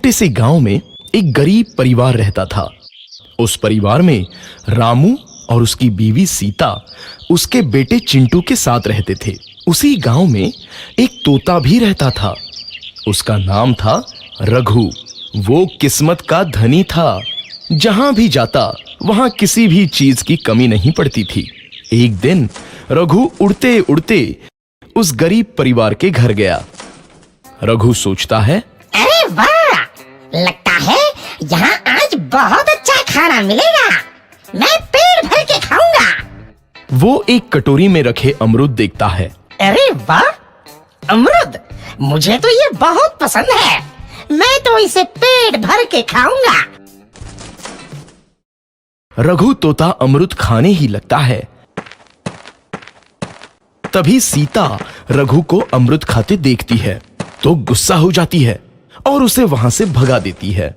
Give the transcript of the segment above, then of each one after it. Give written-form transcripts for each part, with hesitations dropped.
छोटे से गांव में एक गरीब परिवार रहता था। उस परिवार में रामू और उसकी बीवी सीता उसके बेटे चिंटू के साथ रहते थे। उसी गांव में एक तोता भी रहता था। उसका नाम था रघु। वो किस्मत का धनी था। जहां भी जाता वहां किसी भी चीज की कमी नहीं पड़ती थी। एक दिन रघु उड़ते उड़ते उस गरीब परिवार के घर गया। रघु सोचता है, अरे वाह, लगता है यहाँ आज बहुत अच्छा खाना मिलेगा। मैं पेट भर के खाऊंगा। वो एक कटोरी में रखे अमरूद देखता है। अरे वाह, अमरूद, मुझे तो ये बहुत पसंद है। मैं तो इसे पेट भर के खाऊंगा। रघु तोता अमरूद खाने ही लगता है। तभी सीता रघु को अमरूद खाते देखती है तो गुस्सा हो जाती है और उसे वहां से भगा देती है।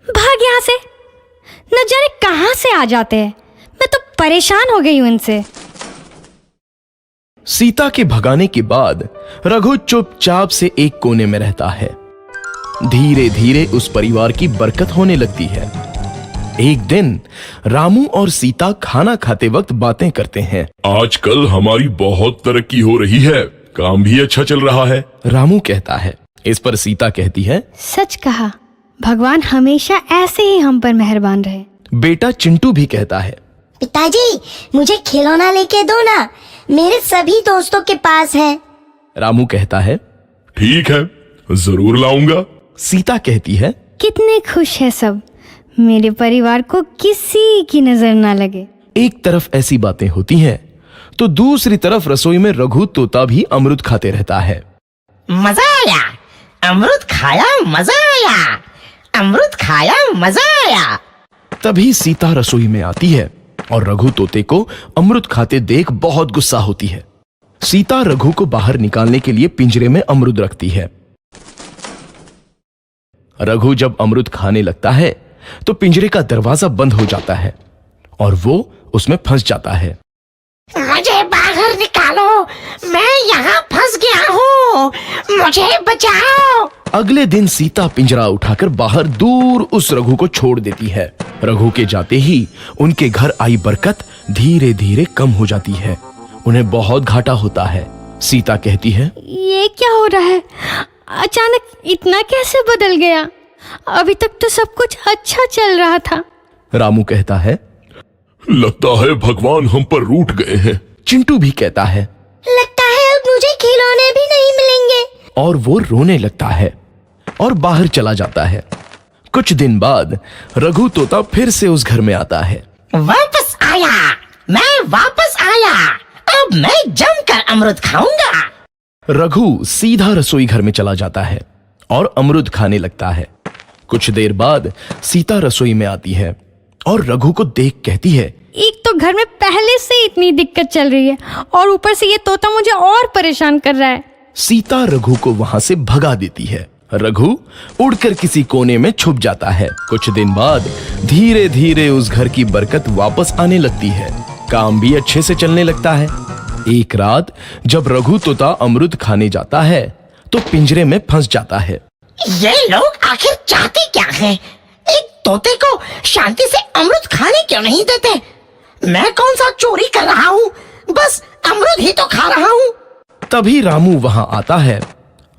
भाग यहाँ से, न जाने कहां से आ जाते हैं। मैं तो परेशान हो गई हूं इनसे। सीता के भगाने के बाद रघु चुपचाप से एक कोने में रहता है। धीरे धीरे उस परिवार की बरकत होने लगती है। एक दिन रामू और सीता खाना खाते वक्त बातें करते हैं। आजकल हमारी बहुत तरक्की हो रही है, काम भी अच्छा चल रहा है। रामू कहता है। इस पर सीता कहती है, सच कहा, भगवान हमेशा ऐसे ही हम पर मेहरबान रहे। बेटा चिंटू भी कहता है, पिताजी, मुझे खिलौना लेके दो ना, मेरे सभी दोस्तों के पास है। रामू कहता है, ठीक है, जरूर लाऊंगा। सीता कहती है, कितने खुश है सब, मेरे परिवार को किसी की नजर ना लगे। एक तरफ ऐसी बातें होती हैं तो दूसरी तरफ रसोई में रघु तोता भी अमरूद खाते रहता है। मजा आया, अमरूद खाया, मजा आया, अमरूद खाया, मजा आया। तभी सीता रसोई में आती है और रघु तोते को अमरूद खाते देख बहुत गुस्सा होती है। सीता रघु को बाहर निकालने के लिए पिंजरे में अमरूद रखती है। रघु जब अमरूद खाने लगता है तो पिंजरे का दरवाजा बंद हो जाता है और वो उसमें फंस जाता है। मुझे बाहर निकालो, मैं यहाँ फंस गया हूँ, मुझे बचाओ। अगले दिन सीता पिंजरा उठाकर बाहर दूर उस रघु को छोड़ देती है। रघु के जाते ही उनके घर आई बरकत धीरे धीरे कम हो जाती है। उन्हें बहुत घाटा होता है। सीता कहती है, ये क्या हो रहा है, अचानक इतना कैसे बदल गया? अभी तक तो सब कुछ अच्छा चल रहा था। रामू कहता है, लगता है भगवान हम पर रूठ गए हैं। चिंटू भी कहता है, लगता है अब मुझे खिलौने भी नहीं मिलेंगे। और वो रोने लगता है और बाहर चला जाता है। कुछ दिन बाद रघु तोता फिर से उस घर में आता है। वापस आया, मैं वापस आया, अब मैं जमकर अमरूद खाऊंगा। रघु सीधा रसोई घर में चला जाता है और अमरूद खाने लगता है। कुछ देर बाद सीता रसोई में आती है और रघु को देख कहती है, एक तो घर में पहले से इतनी दिक्कत चल रही है और ऊपर से ये तोता मुझे और परेशान कर रहा है। सीता रघु को वहां से भगा देती है। रघु उड़कर किसी कोने में छुप जाता है। कुछ दिन बाद धीरे धीरे उस घर की बरकत वापस आने लगती है। काम भी अच्छे से चलने लगता है। एक रात जब रघु तोता अमरूद खाने जाता है तो पिंजरे में फंस जाता है। ये लोग आखिर चाहते क्या हैं? एक तोते को शांति से अमरूद खाने क्यों नहीं देते? मैं कौन सा चोरी कर रहा हूँ? बस अमरूद ही तो खा रहा हूँ। तभी रामू वहां आता है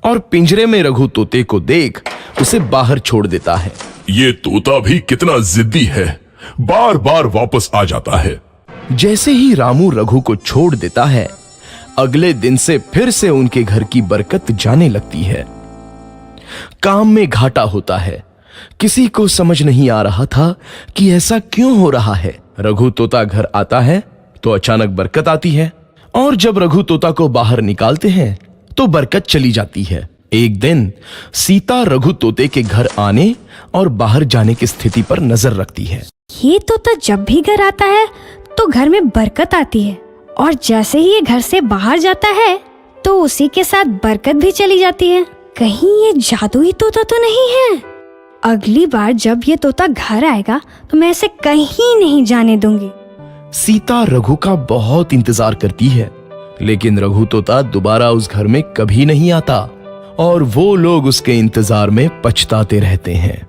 और पिंजरे में रघु तोते को देख उसे बाहर छोड़ देता है। ये तोता भी कितना जिद्दी है, बार बार वापस आ जाता है। जैसे ही रामू रघु को छोड़ देता है, अगले दिन से फिर से उनके घर की बरकत जाने लगती है। काम में घाटा होता है। किसी को समझ नहीं आ रहा था कि ऐसा क्यों हो रहा है। रघु तोता घर आता है तो अचानक बरकत आती है और जब रघु तोता को बाहर निकालते हैं तो बरकत चली जाती है। एक दिन सीता रघु तोते के घर आने और बाहर जाने की स्थिति पर नजर रखती है। ये तोता जब भी घर आता है तो घर में बरकत आती है और जैसे ही ये घर से बाहर जाता है तो उसी के साथ बरकत भी चली जाती है। कहीं ये जादुई तोता तो नहीं है? अगली बार जब ये तोता घर आएगा तो मैं इसे कहीं नहीं जाने दूंगी। सीता रघु का बहुत इंतजार करती है लेकिन रघु तोता दोबारा उस घर में कभी नहीं आता। और वो लोग उसके इंतजार में पछताते रहते हैं।